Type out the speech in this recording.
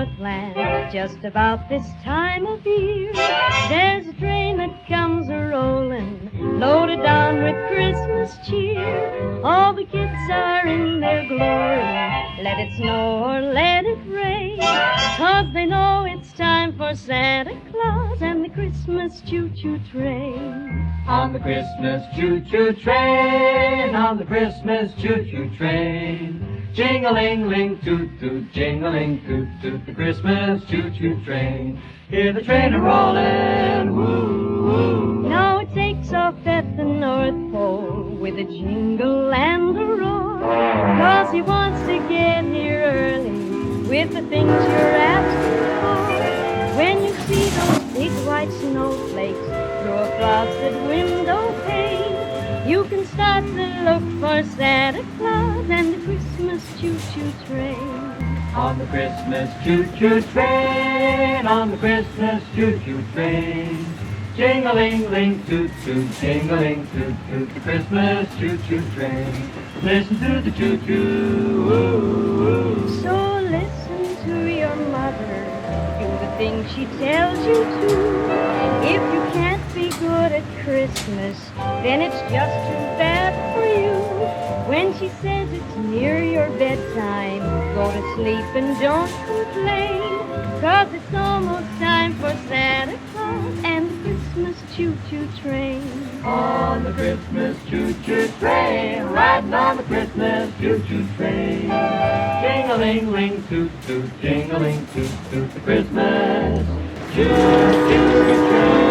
Northland, just about this time of year. There's a train that comes a-rollin', loaded down with Christmas cheer. All the kids are in their glory, let it snow or let it rain, 'cause they know it's time for Santa Claus and the Christmas choo-choo train. On the Christmas choo-choo train, on the Christmas choo-choo train. Jing-a-ling-ling, toot-toot, jing-a-ling-toot-toot, the Christmas choo-choo train. Hear the train a-rollin', woo-woo. Now it takes off at the North Pole with a jingle and a roar, 'cause he wants to get here early with the things you're asking for. When you see those big white snowflakes through a frosted window pane, you can start to look for Santa Claus and the Christmas choo-choo train. On the Christmas choo-choo train, on the Christmas choo-choo train. Jing-a-ling-ling, toot-toot, jing-a-ling-toot-toot, the Christmas choo-choo train. Listen to the choo-choo, woo-woo. So listen to your mother, do the things she tells you to. If you can't be good at Christmas, then it's just too bad for you. When she says it's near your bedtime, go to sleep and don't complain, 'cause it's almost time for Santa Claus and the Christmas choo-choo train. On the Christmas choo-choo train, riding on the Christmas choo-choo train. Jing-a-ling-ling, toot-toot, jing-a-ling, toot-toot, the Christmas choo-choo train.